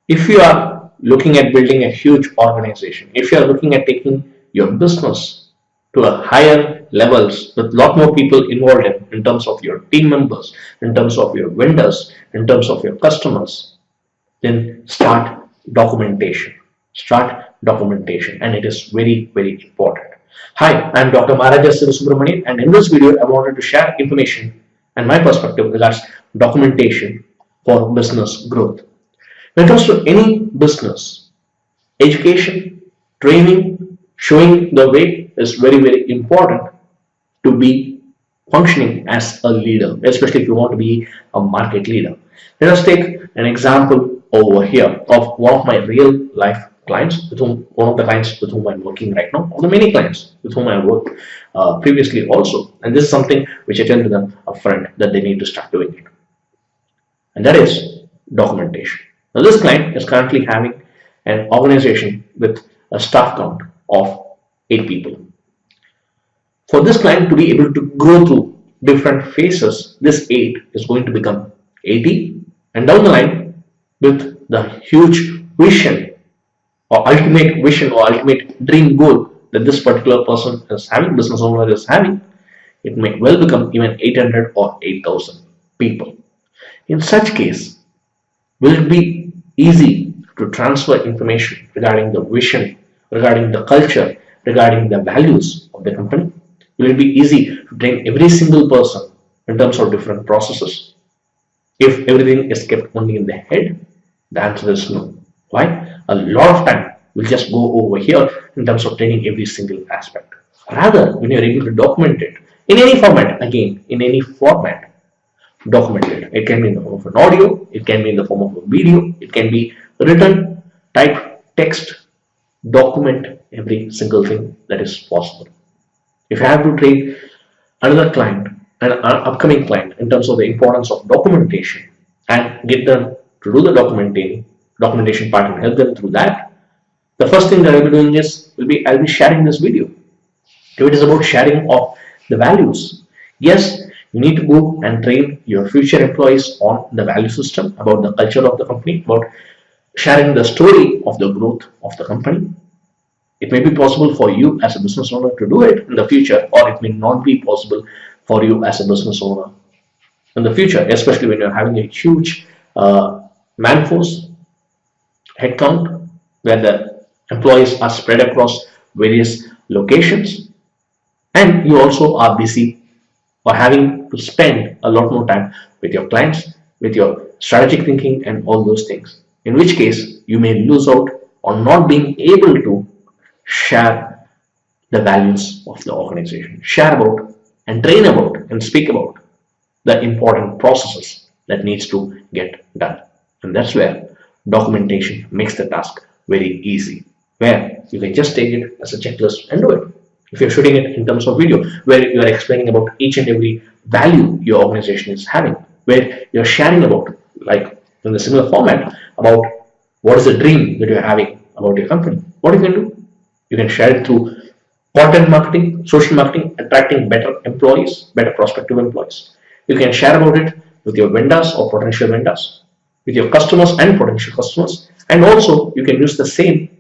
If you are looking at building a huge organization, if you are looking at taking your business to a higher levels with a lot more people involved in terms of your team members, in terms of your vendors, in terms of your customers, then start documentation. Start documentation, and it is very, very important. Hi, I'm Dr. Maharaja SivaSubramanian, and in this video, I wanted to share information and my perspective regards documentation for business growth. When it comes to any business, education, training, showing the way is very, very important to be functioning as a leader, especially if you want to be a market leader. Let us take an example over here of one of my real life clients, one of the clients with whom I'm working right now, or the many clients with whom I worked previously also. And this is something which I tell to them upfront that they need to start doing it. And that is documentation. Now, this client is currently having an organization with a staff count of 8 people. For this client to be able to grow through different phases, this 8 is going to become 80, and down the line, with the huge vision or ultimate dream goal that this particular person is having, business owner is having, it may well become even 800 or 8,000 people. In such case, will it be easy to transfer information regarding the vision, regarding the culture, regarding the values of the company? Will it be easy to train every single person in terms of different processes? If everything is kept only in the head, the answer is no. Why? A lot of time will just go over here in terms of training every single aspect. Rather, when you're able to document it in any format, again, in any format, document it. It can be in the form of an audio, it can be in the form of a video, it can be written, type, text, document every single thing that is possible. If you have to train another client, an upcoming client, in terms of the importance of documentation and get them to do the documentation part and help them through that, the first thing that I'll be doing is I'll be sharing this video. If it is about sharing of the values, yes, you need to go and train your future employees on the value system, about the culture of the company, about sharing the story of the growth of the company. It may be possible for you as a business owner to do it in the future, or it may not be possible for you as a business owner in the future, especially when you're having a huge man force headcount where the employees are spread across various locations, and you also are busy or having to spend a lot more time with your clients, with your strategic thinking and all those things, in which case you may lose out on not being able to share the values of the organization, share about and train about and speak about the important processes that needs to get done. And that's where documentation makes the task very easy, where you can just take it as a checklist and do it. If you're shooting it in terms of video, where you are explaining about each and every value your organization is having, where you're sharing about, like in the similar format, about what is the dream that you're having about your company, what you can do. You can share it through content marketing, social marketing, attracting better employees, better prospective employees. You can share about it with your vendors or potential vendors, with your customers and potential customers, and also you can use the same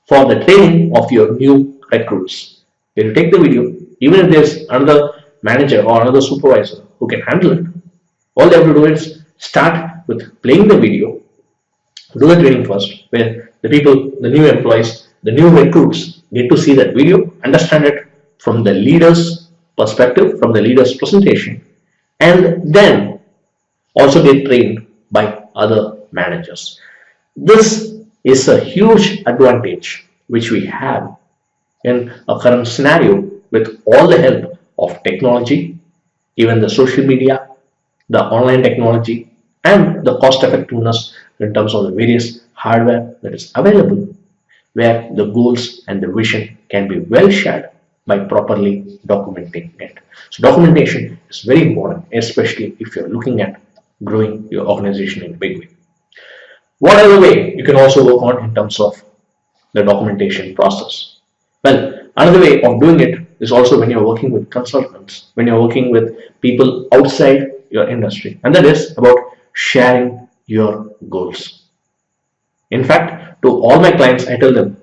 for the training of your new recruits. When you take the video, even if there's another manager or another supervisor who can handle it, all they have to do is start with playing the video, do the training first, where the people, the new employees, the new recruits get to see that video, understand it from the leader's perspective, from the leader's presentation, and then also get trained by other managers. This is a huge advantage which we have in a current scenario with all the help of technology, even the social media, the online technology, and the cost effectiveness in terms of the various hardware that is available, where the goals and the vision can be well shared by properly documenting it. So documentation is very important, especially if you're looking at growing your organization in a big way. What other way you can also work on in terms of the documentation process? Well, another way of doing it is also when you're working with consultants, when you're working with people outside your industry, and that is about sharing your goals. In fact, to all my clients, I tell them,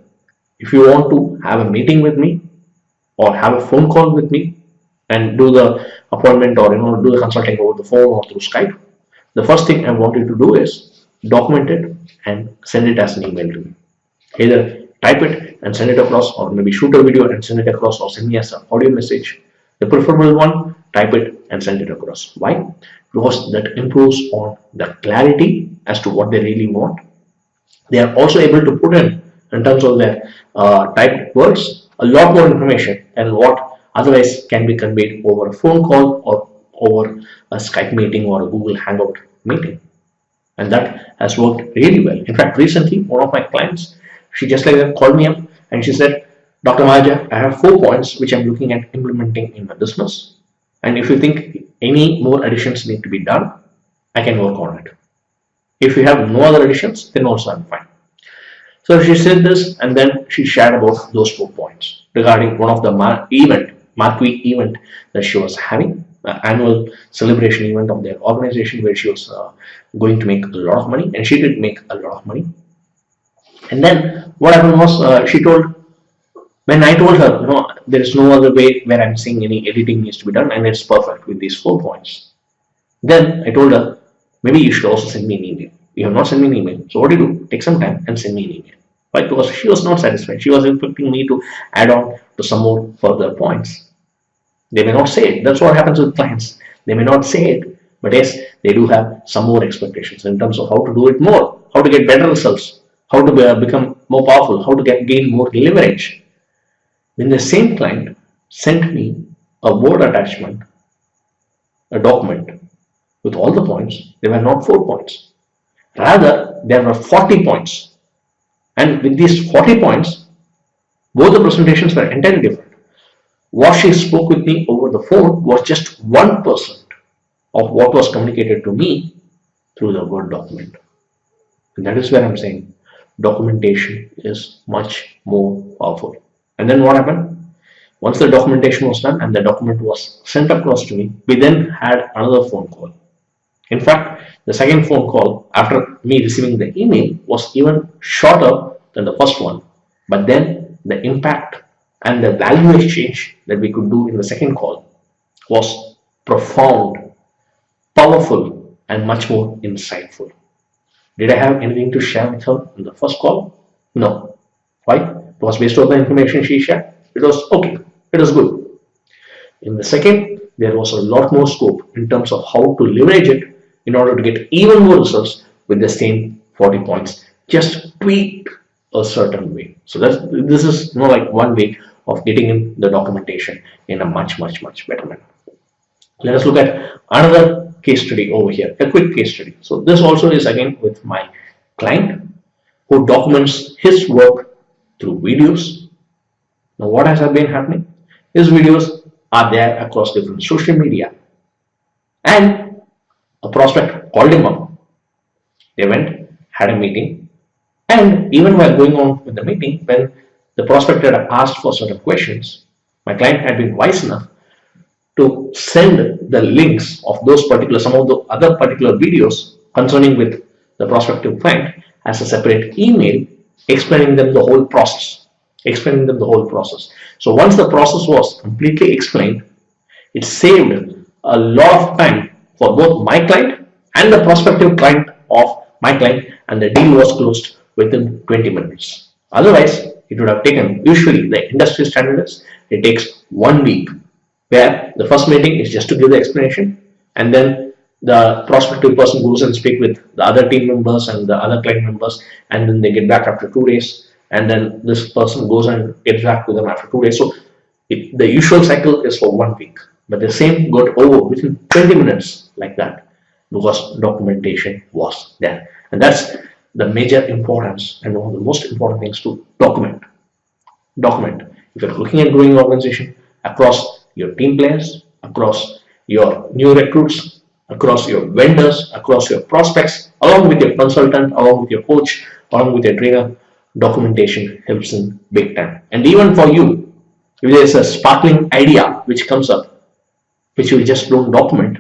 if you want to have a meeting with me or have a phone call with me and do the appointment, or do the consulting over the phone or through Skype, the first thing I want you to do is document it and send it as an email to me. Either type it and send it across, or maybe shoot a video and send it across, or send me as an audio message. The preferable one, type it and send it across. Why? Because that improves on the clarity as to what they really want. They are also able to put in terms of their typed words, a lot more information than what otherwise can be conveyed over a phone call or over a Skype meeting or a Google Hangout meeting. And that has worked really well. In fact, recently, one of my clients, she just like that called me up and she said, Dr. Maharaja, I have 4 points which I'm looking at implementing in my business. And if you think any more additions need to be done, I can work on it. If you have no other additions, then also I'm fine. So she said this, and then she shared about those 4 points regarding one of the marquee event that she was having, an annual celebration event of their organization, where she was going to make a lot of money, and she did make a lot of money. And then what happened was, she told, when I told her, there is no other way where I'm saying any editing needs to be done, and it's perfect with these 4 points. Then I told her, maybe you should also send me an email. You have not sent me an email. So what do? Take some time and send me an email. Right? Because she was not satisfied. She was expecting me to add on to some more further points. They may not say it. That's what happens with clients. They may not say it, but yes, they do have some more expectations in terms of how to do it more, how to get better results, how to become more powerful, how to gain more leverage. When the same client sent me a Word attachment, a document with all the points, there were not 4 points. Rather, there were 40 points. And with these 40 points, both the presentations were entirely different. What she spoke with me over the phone was just 1% of what was communicated to me through the Word document. And that is where I'm saying documentation is much more powerful. And then what happened? Once the documentation was done and the document was sent across to me, we then had another phone call. In fact, the second phone call after me receiving the email was even shorter than the first one. But then the impact and the value exchange that we could do in the second call was profound, powerful, and much more insightful. Did I have anything to share with her in the first call? No. Why? It was based on the information she shared. It was okay. It was good. In the second, there was a lot more scope in terms of how to leverage it in order to get even more results with the same 40 points, just tweaked a certain way. So this is like one way of getting in the documentation in a much better manner. Let us look at another case study over here, a quick case study. So this also is again with my client who documents his work through videos. Now what has been happening? His videos are there across different social media, and a prospect called him up. They went, had a meeting, and even while going on with the meeting, when the prospect had asked for certain questions, my client had been wise enough to send the links of some of the other particular videos concerning with the prospective client as a separate email, explaining them the whole process. So once the process was completely explained, it saved a lot of time for both my client and the prospective client of my client, and the deal was closed within 20 minutes. Otherwise, it would have taken, usually the industry standard is, it takes 1 week, where the first meeting is just to give the explanation, and then the prospective person goes and speak with the other team members and the other client members, and then they get back after 2 days, and then this person goes and gets back to them after 2 days. So the usual cycle is for 1 week, but the same got over within 20 minutes like that, because documentation was there. And that's the major importance and one of the most important things to document. If you're looking at growing your organization across your team players, across your new recruits, across your vendors, across your prospects, along with your consultant, along with your coach, along with your trainer, documentation helps in big time. And even for you, if there's a sparkling idea which comes up, which you just don't document,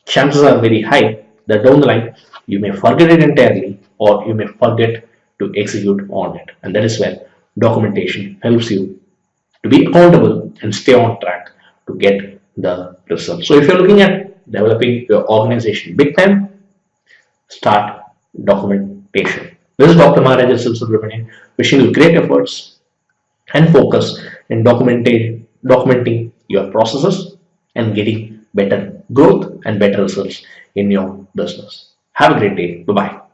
chances are very high that down the line you may forget it entirely, or you may forget to execute on it. And that is where documentation helps you to be accountable and stay on track to get the result. So if you're looking at developing your organization big time, start documentation. This is Dr. Maharaja SivaSubramanian wishing you great efforts and focus in documenting your processes and getting better growth and better results in your business. Have a great day. Bye bye.